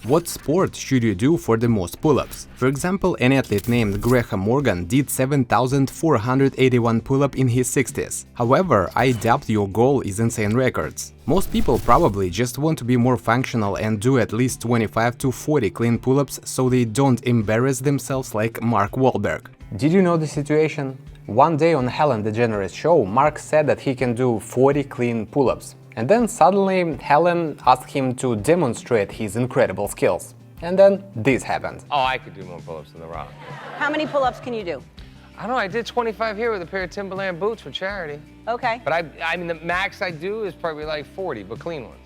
What sport should you do for the most pull-ups? For example, an athlete named Graham Morgan did 7,481 pull-up in his 60s. However, I doubt your goal is insane records. Most people probably just want to be more functional and do at least 25 to 40 clean pull-ups so they don't embarrass themselves like Mark Walberg. Did you know the situation? One day on Helen DeGeneres' show, Mark said that he can do 40 clean pull-ups. And then suddenly Helen asked him to demonstrate his incredible skills. And then this happened. Oh, I could do more pull-ups than The Rock. How many pull-ups can you do? I don't know, I did 25 here with a pair of Timberland boots for charity. Okay. But I mean, the max I do is probably like 40, but clean ones.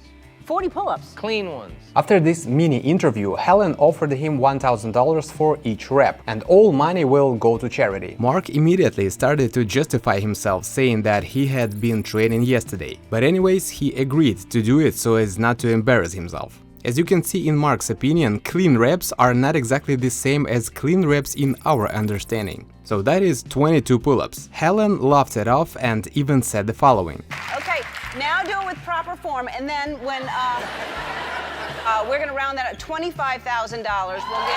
40 pull-ups? Clean ones. After this mini interview, Helen offered him $1,000 for each rep, and all money will go to charity. Mark immediately started to justify himself, saying that he had been training yesterday. But anyways, he agreed to do it so as not to embarrass himself. As you can see in Mark's opinion, clean reps are not exactly the same as clean reps in our understanding. So that is 22 pull-ups. Helen laughed it off and even said the following. Okay, now do it with proper form, and then when we're gonna round that at $25,000, we'll give...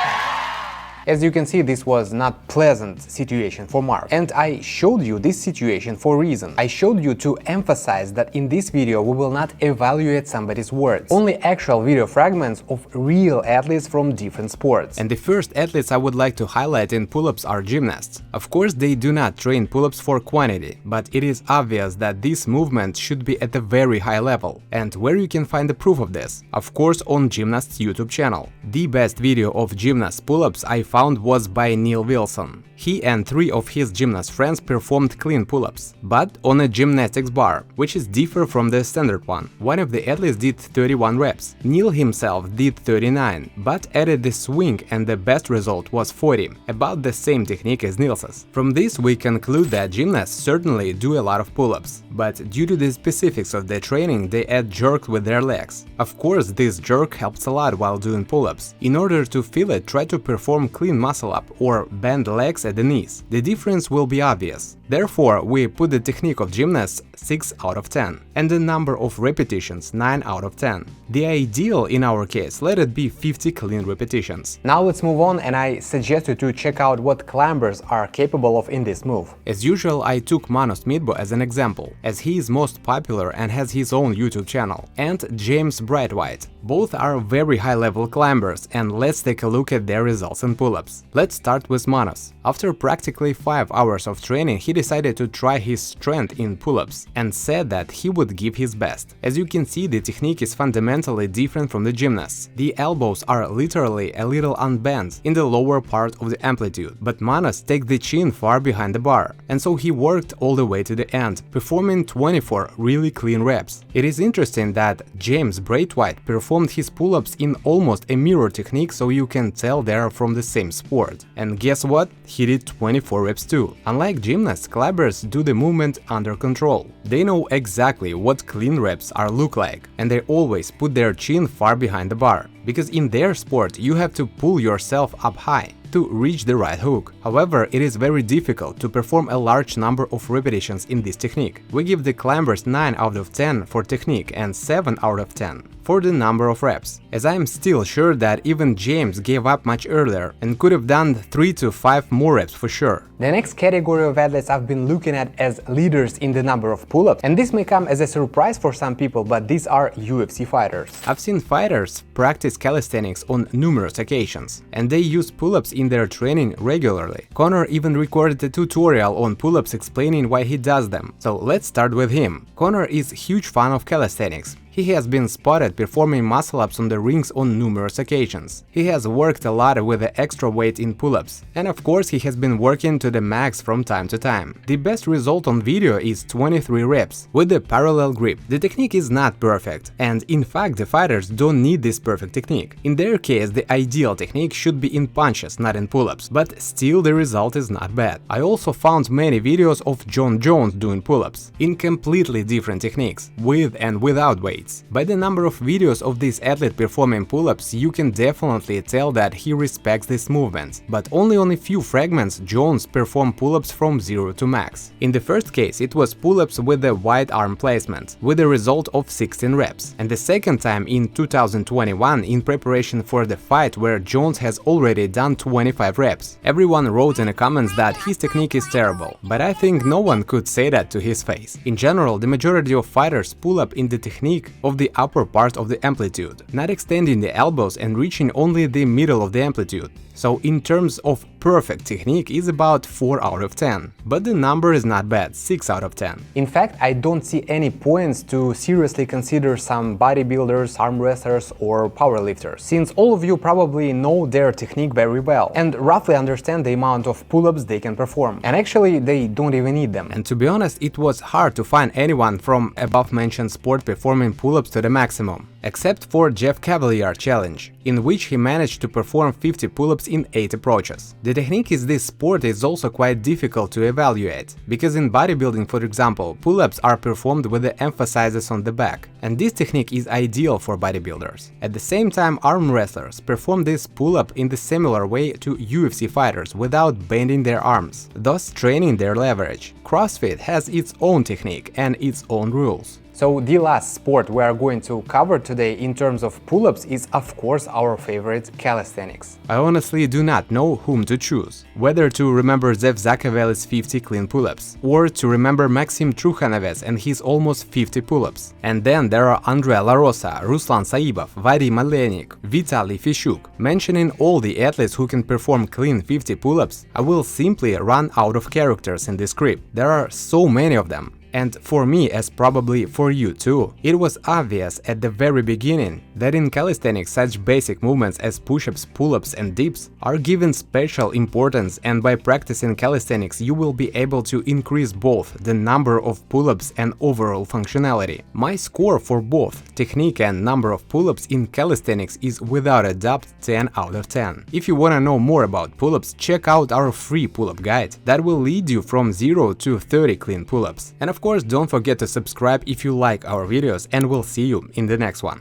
As you can see, this was not pleasant situation for Mark. And I showed you this situation for a reason. I showed you to emphasize that in this video we will not evaluate somebody's words. Only actual video fragments of real athletes from different sports. And the first athletes I would like to highlight in pull-ups are gymnasts. Of course, they do not train pull-ups for quantity, but it is obvious that this movement should be at a very high level. And where you can find the proof of this? Of course, on Gymnast's YouTube channel. The best video of gymnast pull-ups I found was by Neil Wilson. He and 3 of his gymnast friends performed clean pull-ups, but on a gymnastics bar, which is different from the standard one. One of the athletes did 31 reps. Neil himself did 39, but added the swing, and the best result was 40, about the same technique as Neil's. From this we conclude that gymnasts certainly do a lot of pull-ups, but due to the specifics of their training they add jerk with their legs. Of course, this jerk helps a lot while doing pull-ups. In order to feel it, try to perform clean muscle up or bend legs at the knees. The difference will be obvious. Therefore, we put the technique of gymnasts 6 out of 10 and the number of repetitions 9 out of 10. The ideal in our case, let it be 50 clean repetitions. Now let's move on, and I suggest you to check out what Clabbers are capable of in this move. As usual, I took Manos Midbo as an example, as he is most popular and has his own YouTube channel, and James Brightwhite. Both are very high-level climbers, and let's take a look at their results in pull-ups. Let's start with Manos. After practically 5 hours of training, he decided to try his strength in pull-ups and said that he would give his best. As you can see, the technique is fundamentally different from the gymnasts. The elbows are literally a little unbent in the lower part of the amplitude, but Manos takes the chin far behind the bar, and so he worked all the way to the end, performing 24 really clean reps. It is interesting that James Brightwhite performed his pull-ups in almost a mirror technique, so you can tell they are from the same sport. And guess what? He did 24 reps too. Unlike gymnasts, Clabbers do the movement under control. They know exactly what clean reps are look like, and they always put their chin far behind the bar, because in their sport you have to pull yourself up high to reach the right hook. However, it is very difficult to perform a large number of repetitions in this technique. We give the climbers 9 out of 10 for technique and 7 out of 10 for the number of reps, as I am still sure that even James gave up much earlier and could have done 3 to 5 more reps for sure. The next category of athletes I've been looking at as leaders in the number of pull-ups, and this may come as a surprise for some people, but these are UFC fighters. I've seen fighters practice calisthenics on numerous occasions, and they use pull-ups in their training regularly. Conor even recorded a tutorial on pull-ups explaining why he does them. So let's start with him. Conor is a huge fan of calisthenics. He has been spotted performing muscle-ups on the rings on numerous occasions. He has worked a lot with the extra weight in pull-ups, and of course he has been working to the max from time to time. The best result on video is 23 reps with the parallel grip. The technique is not perfect, and in fact the fighters don't need this perfect technique. In their case, the ideal technique should be in punches, not in pull-ups, but still the result is not bad. I also found many videos of John Jones doing pull-ups in completely different techniques, with and without weight. weights. By the number of videos of this athlete performing pull-ups, you can definitely tell that he respects this movement. But only on a few fragments Jones performed pull-ups from 0 to max. In the first case, it was pull-ups with a wide arm placement, with a result of 16 reps. And the second time in 2021, in preparation for the fight where Jones has already done 25 reps. Everyone wrote in the comments that his technique is terrible, but I think no one could say that to his face. In general, the majority of fighters pull up in the technique of the upper part of the amplitude, not extending the elbows and reaching only the middle of the amplitude. So in terms of perfect technique is about 4 out of 10, but the number is not bad, 6 out of 10. In fact, I don't see any points to seriously consider some bodybuilders, arm wrestlers or powerlifters, since all of you probably know their technique very well and roughly understand the amount of pull-ups they can perform, and actually they don't even need them. And to be honest, it was hard to find anyone from above-mentioned sport performing pull-ups to the maximum, except for Jeff Cavalier challenge, in which he managed to perform 50 pull-ups in 8 approaches. The technique in this sport is also quite difficult to evaluate, because in bodybuilding, for example, pull-ups are performed with the emphasis on the back, and this technique is ideal for bodybuilders. At the same time, arm wrestlers perform this pull-up in the similar way to UFC fighters without bending their arms, thus training their leverage. CrossFit has its own technique and its own rules. So the last sport we are going to cover today in terms of pull-ups is of course our favorite calisthenics. I honestly do not know whom to choose, whether to remember Zev Zakaveli's 50 clean pull-ups, or to remember Maxim Trukhanovets and his almost 50 pull-ups. And then there are Andrea La Rosa, Ruslan Saibov, Vadim Malenik, Vitaly Fishuk. Mentioning all the athletes who can perform clean 50 pull-ups, I will simply run out of characters in this script. There are so many of them. And for me, as probably for you too, it was obvious at the very beginning that in calisthenics such basic movements as push-ups, pull-ups and dips are given special importance, and by practicing calisthenics you will be able to increase both the number of pull-ups and overall functionality. My score for both technique and number of pull-ups in calisthenics is without a doubt 10 out of 10. If you wanna know more about pull-ups, check out our free pull-up guide that will lead you from 0 to 30 clean pull-ups. And of course, don't forget to subscribe if you like our videos, and we'll see you in the next one.